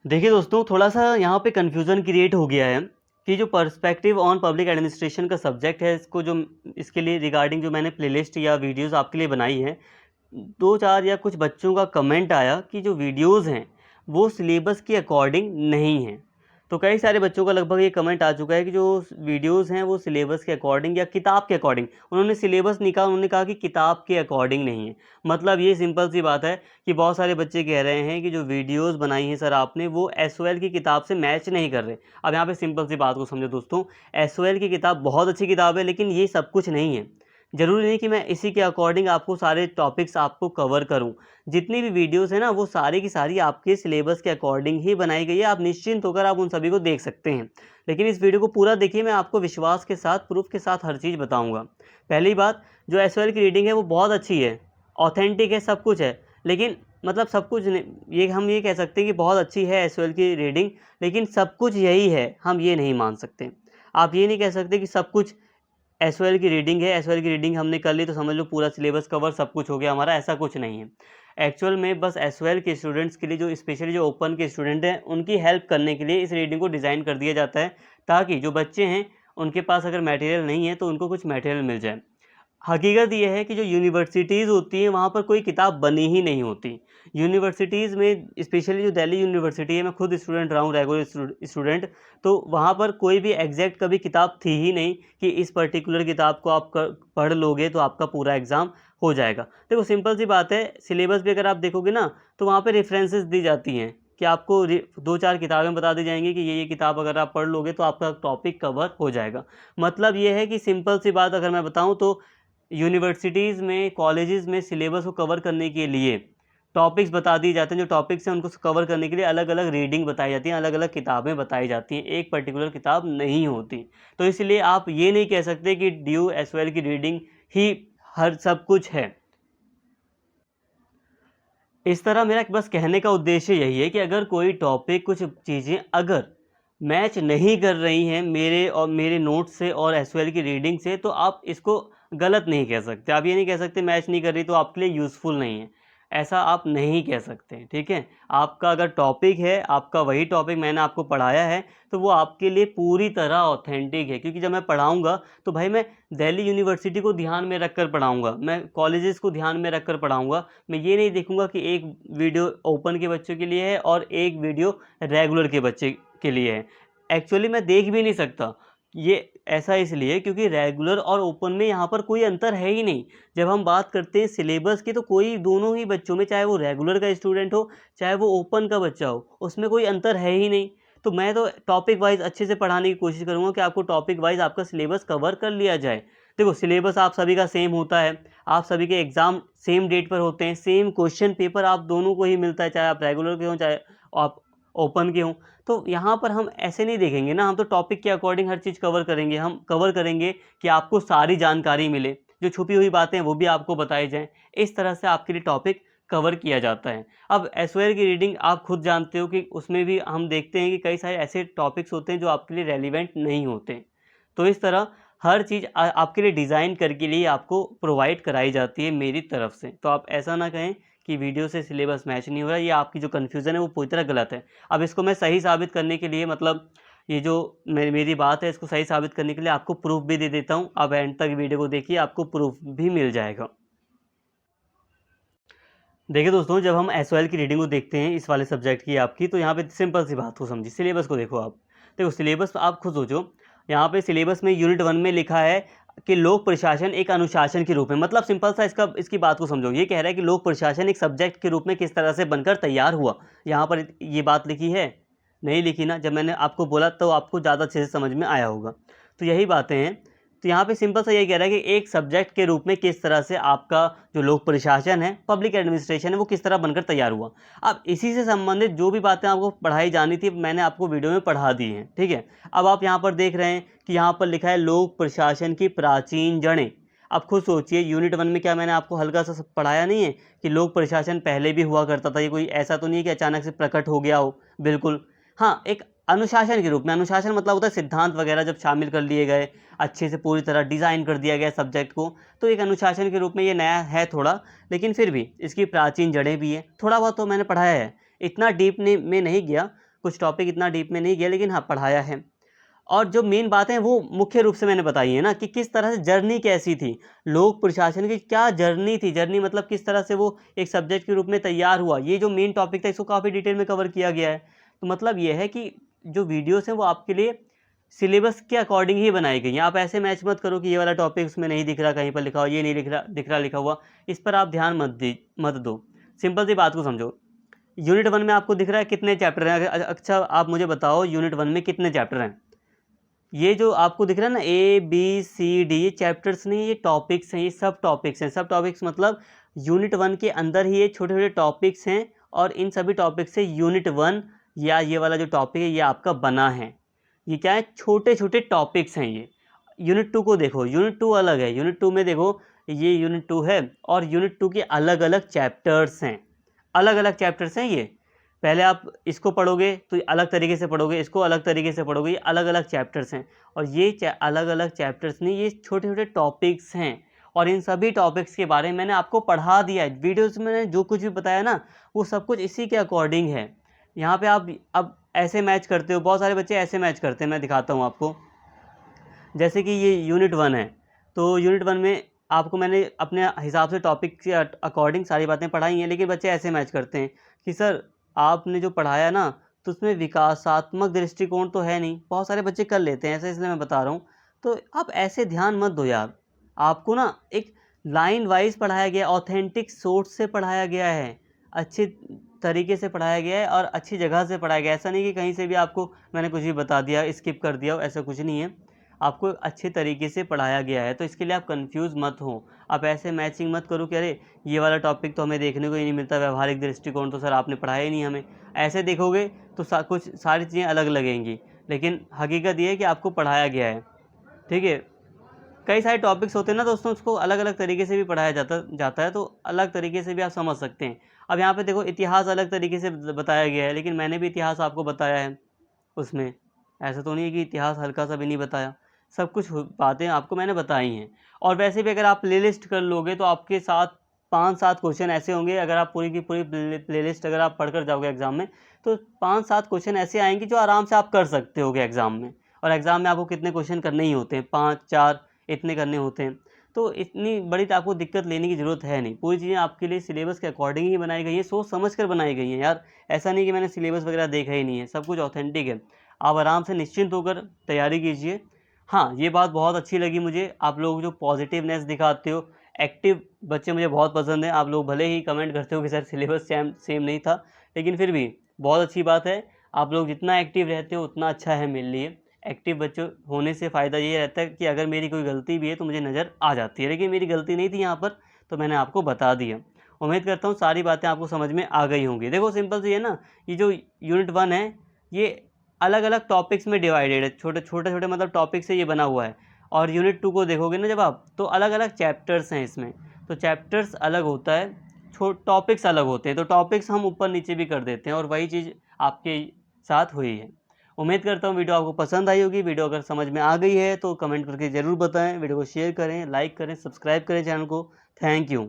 देखिए दोस्तों, थोड़ा-सा यहाँ पे कन्फ्यूज़न क्रिएट हो गया है कि जो पर्सपेक्टिव ऑन पब्लिक एडमिनिस्ट्रेशन का सब्जेक्ट है, इसके लिए रिगार्डिंग जो मैंने प्लेलिस्ट या वीडियोज़ आपके लिए बनाई है, 2-4 या कुछ बच्चों का कमेंट आया कि जो वीडियोज़ हैं, वो सिलेबस के अकॉर्डिंग नहीं हैं। तो कई सारे बच्चों का लगभग ये कमेंट आ चुका है कि जो वीडियोज़ हैं, वो सिलेबस के अकॉर्डिंग या किताब के अकॉर्डिंग, उन्होंने सिलेबस नहीं कहा, उन्होंने कहा कि किताब के अकॉर्डिंग नहीं है। मतलब ये सिंपल सी बात है कि बहुत सारे बच्चे कह रहे हैं कि जो वीडियोज़ बनाई हैं सर आपने, वो एसओएल की किताब से मैच नहीं कर रहे। अब यहाँ पे सिंपल सी बात को समझो दोस्तों, एसओएल की किताब बहुत अच्छी किताब है, लेकिन ये सब कुछ नहीं है। ज़रूरी नहीं कि मैं इसी के अकॉर्डिंग आपको सारे टॉपिक्स आपको कवर करूँ। जितनी भी वीडियोज़ हैं ना, वो सारी की सारी आपके सिलेबस के अकॉर्डिंग ही बनाई गई है। आप निश्चिंत होकर आप उन सभी को देख सकते हैं। लेकिन इस वीडियो को पूरा देखिए, मैं आपको विश्वास के साथ, प्रूफ़ के साथ हर चीज़ बताऊँगा। पहली बात, जो एसओएल की रीडिंग है वो बहुत अच्छी है, ऑथेंटिक है, सब कुछ है। लेकिन मतलब सब कुछ नहीं, ये हम ये कह सकते हैं कि बहुत अच्छी है एसओएल की रीडिंग, लेकिन सब कुछ यही है, हम ये नहीं मान सकते। आप ये नहीं कह सकते कि सब कुछ एसओएल की रीडिंग है, एसओएल की रीडिंग हमने कर ली तो समझ लो पूरा सिलेबस कवर, सब कुछ हो गया हमारा, ऐसा कुछ नहीं है। एक्चुअल में बस एसओएल के स्टूडेंट्स के लिए, जो स्पेशली जो ओपन के स्टूडेंट हैं, उनकी हेल्प करने के लिए इस रीडिंग को डिज़ाइन कर दिया जाता है, ताकि जो बच्चे हैं, उनके पास अगर मटेरियल नहीं है, तो उनको कुछ मटेरियल मिल जाए। हकीकत ये है कि जो यूनिवर्सिटीज़ होती हैं, वहाँ पर कोई किताब बनी ही नहीं होती। यूनिवर्सिटीज़ में स्पेशली जो दिल्ली यूनिवर्सिटी है, मैं खुद स्टूडेंट रहा हूँ, रेगुलर स्टूडेंट, तो वहाँ पर कोई भी एग्जैक्ट कभी किताब थी ही नहीं कि इस पर्टिकुलर किताब को आप पढ़ लोगे तो आपका पूरा एग्ज़ाम हो जाएगा। देखो सिंपल सी बात है, सिलेबस भी अगर आप देखोगे ना, तो वहाँ पे रेफरेंसेस दी जाती हैं कि आपको 2-4 किताबें बता दी जाएंगी कि ये किताब अगर आप पढ़ लोगे तो आपका टॉपिक कवर हो जाएगा। मतलब ये है कि सिंपल सी बात अगर मैं बताऊँ तो यूनिवर्सिटीज़ में, कॉलेजेस में सिलेबस को कवर करने के लिए टॉपिक्स बता दिए जाते हैं। जो टॉपिक्स हैं उनको कवर करने के लिए अलग-अलग रीडिंग बताई जाती हैं, अलग-अलग किताबें बताई जाती हैं, एक पर्टिकुलर किताब नहीं होती। तो इसलिए आप ये नहीं कह सकते कि ड्यू एसओएल की रीडिंग ही हर सब कुछ है। इस तरह मेरा बस कहने का उद्देश्य यही है कि अगर कोई टॉपिक, कुछ चीज़ें अगर मैच नहीं कर रही हैं मेरे नोट्स से और एसओएल की रीडिंग से, तो आप इसको गलत नहीं कह सकते। आप ये नहीं कह सकते मैच नहीं कर रही तो आपके लिए यूज़फुल नहीं है। ऐसा आप नहीं कह सकते, ठीक है? आपका अगर टॉपिक है, आपका वही टॉपिक मैंने आपको पढ़ाया है, तो वो आपके लिए पूरी तरह ऑथेंटिक है, क्योंकि जब मैं पढ़ाऊँगा तो भाई मैं दिल्ली यूनिवर्सिटी को ध्यान में रख कर पढ़ाऊँगा, मैं कॉलेजेस को ध्यान में रख कर पढ़ाऊँगा। मैं ये नहीं देखूँगा कि एक वीडियो ओपन के बच्चों के लिए है और एक वीडियो रेगुलर के बच्चे के लिए है। एक्चुअली मैं देख भी नहीं सकता। ये ऐसा इसलिए क्योंकि रेगुलर और ओपन में यहाँ पर कोई अंतर है ही नहीं। जब हम बात करते हैं सिलेबस की, तो कोई दोनों ही बच्चों में, चाहे वो रेगुलर का स्टूडेंट हो, चाहे वो ओपन का बच्चा हो, उसमें कोई अंतर है ही नहीं। तो मैं तो टॉपिक वाइज़ अच्छे से पढ़ाने की कोशिश करूँगा कि आपको टॉपिक वाइज़ आपका सिलेबस कवर कर लिया जाए। देखो सिलेबस आप सभी का सेम होता है, आप सभी के एग्ज़ाम सेम डेट पर होते हैं, सेम क्वेश्चन पेपर आप दोनों को ही मिलता है, चाहे आप रेगुलर के हों, चाहे आप ओपन के हों। तो यहाँ पर हम ऐसे नहीं देखेंगे ना, हम तो टॉपिक के अकॉर्डिंग हर चीज़ कवर करेंगे। हम कवर करेंगे कि आपको सारी जानकारी मिले, जो छुपी हुई बातें हैं वो भी आपको बताई जाएँ। इस तरह से आपके लिए टॉपिक कवर किया जाता है। अब एसओएल की रीडिंग आप खुद जानते हो कि उसमें भी हम देखते हैं कि कई सारे ऐसे टॉपिक्स होते हैं जो आपके लिए रेलेवेंट नहीं होते। तो इस तरह हर चीज़ आपके लिए डिज़ाइन करके लिए आपको प्रोवाइड कराई जाती है मेरी तरफ से। तो आप ऐसा ना कहें कि वीडियो से सिलेबस मैच नहीं हो रहा, ये आपकी जो कन्फ्यूज़न है वो पूरी तरह गलत है। अब इसको मैं सही साबित करने के लिए, मतलब ये जो मेरी बात है, इसको सही साबित करने के लिए आपको प्रूफ़ भी दे देता हूँ। आप एंड तक वीडियो को देखिए, आपको प्रूफ़ भी मिल जाएगा। देखिए दोस्तों, जब हम एसओएल की रीडिंग को देखते हैं इस वाले सब्जेक्ट की आपकी, तो यहाँ पे सिंपल सी बात को समझिए, सिलेबस को देखो आप। देखो सिलेबस आप खुद सोचो, यहाँ पे सिलेबस में यूनिट 1 में लिखा है कि लोक प्रशासन एक अनुशासन के रूप में, मतलब सिंपल सा इसकी बात को समझो। ये कह रहा है कि लोक प्रशासन एक सब्जेक्ट के रूप में किस तरह से बनकर तैयार हुआ। यहाँ पर ये बात लिखी है? नहीं लिखी ना। जब मैंने आपको बोला तो आपको ज़्यादा अच्छे से समझ में आया होगा। तो यही बातें हैं। तो यहाँ पे सिंपल सा यही कह रहा है कि एक सब्जेक्ट के रूप में किस तरह से आपका जो लोक प्रशासन है, पब्लिक एडमिनिस्ट्रेशन है, वो किस तरह बनकर तैयार हुआ। अब इसी से संबंधित जो भी बातें आपको पढ़ाई जानी थी, मैंने आपको वीडियो में पढ़ा दी हैं, ठीक है। अब आप यहाँ पर देख रहे हैं कि यहाँ पर लिखा है लोक प्रशासन की प्राचीन जड़ें। अब खुद सोचिए, यूनिट 1 में क्या मैंने आपको हल्का सा पढ़ाया नहीं है कि लोक प्रशासन पहले भी हुआ करता था। ये कोई ऐसा तो नहीं है कि अचानक से प्रकट हो गया हो, बिल्कुल। हाँ, एक अनुशासन के रूप में, अनुशासन मतलब होता है सिद्धांत वगैरह जब शामिल कर लिए गए, अच्छे से पूरी तरह डिज़ाइन कर दिया गया सब्जेक्ट को, तो एक अनुशासन के रूप में ये नया है थोड़ा, लेकिन फिर भी इसकी प्राचीन जड़ें भी हैं। थोड़ा बहुत तो मैंने पढ़ाया है, इतना डीप में नहीं गया। कुछ टॉपिक इतना डीप में नहीं गया, लेकिन हाँ पढ़ाया है। और जो मेन बातें हैं वो मुख्य रूप से मैंने बताई है ना, कि किस तरह से जर्नी कैसी थी, लोक प्रशासन की क्या जर्नी थी, जर्नी मतलब किस तरह से वो एक सब्जेक्ट के रूप में तैयार हुआ, ये जो मेन टॉपिक था इसको काफ़ी डिटेल में कवर किया गया है। तो मतलब ये है कि जो वीडियोस हैं वो आपके लिए सिलेबस के अकॉर्डिंग ही बनाई गई हैं। आप ऐसे मैच मत करो कि ये वाला टॉपिक उसमें नहीं दिख रहा, कहीं पर लिखा हुआ, ये नहीं दिख रहा लिखा हुआ, इस पर आप ध्यान मत दो। सिंपल सी बात को समझो। यूनिट 1 में आपको दिख रहा है कितने चैप्टर हैं? अच्छा आप मुझे बताओ यूनिट 1 में कितने चैप्टर हैं? ये जो आपको दिख रहा है ना ABCD, ये चैप्टर्स नहीं, ये टॉपिक्स हैं, ये सब टॉपिक्स हैं। सब टॉपिक्स मतलब यूनिट 1 के अंदर ही ये छोटे छोटे टॉपिक्स हैं, और इन सभी टॉपिक्स से यूनिट 1 या ये वाला जो टॉपिक है ये आपका बना है। ये क्या है? छोटे छोटे टॉपिक्स हैं ये। यूनिट 2 को देखो, यूनिट 2 अलग है। यूनिट 2 में देखो, ये यूनिट 2 है और यूनिट 2 के अलग अलग चैप्टर्स हैं, अलग अलग चैप्टर्स हैं ये। पहले आप इसको पढ़ोगे तो अलग तरीके से पढ़ोगे, इसको अलग तरीके से पढ़ोगे, ये अलग अलग चैप्टर्स हैं। और ये अलग अलग चैप्टर्स नहीं, ये छोटे छोटे टॉपिक्स हैं, और इन सभी टॉपिक्स के बारे में मैंने आपको पढ़ा दिया है। वीडियोस में मैंने जो कुछ भी बताया ना, वो सब कुछ इसी के अकॉर्डिंग है। यहाँ पे आप अब ऐसे मैच करते हो, बहुत सारे बच्चे ऐसे मैच करते हैं, मैं दिखाता हूँ आपको। जैसे कि ये यूनिट 1 है, तो यूनिट 1 में आपको मैंने अपने हिसाब से टॉपिक के अकॉर्डिंग सारी बातें पढ़ाई हैं, लेकिन बच्चे ऐसे मैच करते हैं कि सर आपने जो पढ़ाया ना, तो उसमें विकासात्मक दृष्टिकोण तो है नहीं। बहुत सारे बच्चे कर लेते हैं ऐसे, इसलिए मैं बता रहा हूँ। तो आप ऐसे ध्यान मत दो यार। आपको ना एक लाइन वाइज पढ़ाया गया, ऑथेंटिक सोर्स से पढ़ाया गया है, अच्छे तरीके से पढ़ाया गया है और अच्छी जगह से पढ़ाया गया है। ऐसा नहीं कि कहीं से भी आपको मैंने कुछ भी बता दिया, स्किप कर दिया, ऐसा कुछ नहीं है। आपको अच्छे तरीके से पढ़ाया गया है, तो इसके लिए आप कंफ्यूज मत हो। आप ऐसे मैचिंग मत करो कि अरे ये वाला टॉपिक तो हमें देखने को ही नहीं मिलता, व्यवहारिक दृष्टिकोण तो सर आपने पढ़ाया ही नहीं हमें। ऐसे देखोगे तो कुछ सारी चीज़ें अलग लगेंगी, लेकिन हकीकत ये है कि आपको पढ़ाया गया है। ठीक है, कई सारे टॉपिक्स होते हैं ना दोस्तों, उसको अलग अलग तरीके से भी पढ़ाया जाता है, तो अलग तरीके से भी आप समझ सकते हैं। अब यहाँ पे देखो, इतिहास अलग तरीके से बताया गया है, लेकिन मैंने भी इतिहास आपको बताया है उसमें। ऐसा तो नहीं है कि इतिहास हल्का सा भी नहीं बताया, सब कुछ बातें आपको मैंने बताई हैं। और वैसे भी अगर आप प्लेलिस्ट कर लोगे तो आपके साथ 5-7 क्वेश्चन ऐसे होंगे, अगर आप पूरी की पूरी प्लेलिस्ट अगर आप पढ़कर जाओगे एग्ज़ाम में, तो 5-7 क्वेश्चन ऐसे आएंगे जो आराम से आप कर सकते होगे एग्ज़ाम में। और एग्ज़ाम में आपको कितने क्वेश्चन करने ही होते हैं, 5-4 इतने करने होते हैं। तो इतनी बड़ी तो आपको दिक्कत लेने की ज़रूरत है नहीं। पूरी चीज़ें आपके लिए सिलेबस के अकॉर्डिंग ही बनाई गई हैं, सोच समझ कर बनाई गई हैं यार। ऐसा नहीं कि मैंने सिलेबस वगैरह देखा ही नहीं है, सब कुछ ऑथेंटिक है। आप आराम से निश्चिंत होकर तैयारी कीजिए। हाँ, ये बात बहुत अच्छी लगी मुझे, आप लोग जो पॉजिटिवनेस दिखाते हो, एक्टिव बच्चे मुझे बहुत पसंद हैं। आप लोग भले ही कमेंट करते हो कि सर सिलेबस सेम नहीं था, लेकिन फिर भी बहुत अच्छी बात है। आप लोग जितना एक्टिव रहते हो उतना अच्छा है मेरे लिए। एक्टिव बच्चे होने से फ़ायदा ये रहता है कि अगर मेरी कोई गलती भी है तो मुझे नज़र आ जाती है, लेकिन मेरी गलती नहीं थी यहाँ पर, तो मैंने आपको बता दिया। उम्मीद करता हूँ सारी बातें आपको समझ में आ गई होंगी। देखो सिंपल सी है ना, ये जो यूनिट 1 है ये अलग अलग टॉपिक्स में डिवाइडेड है, छोटे छोटे मतलब टॉपिक से ये बना हुआ है। और यूनिट 2 को देखोगे ना जब आप, तो अलग अलग चैप्टर्स हैं इसमें, तो चैप्टर्स अलग होता है, टॉपिक्स अलग होते हैं, तो टॉपिक्स हम ऊपर नीचे भी कर देते हैं, और वही चीज़ आपके साथ हुई है। उम्मीद करता हूँ वीडियो आपको पसंद आई होगी। वीडियो अगर समझ में आ गई है तो कमेंट करके ज़रूर बताएं, वीडियो को शेयर करें, लाइक करें, सब्सक्राइब करें चैनल को। Thank you.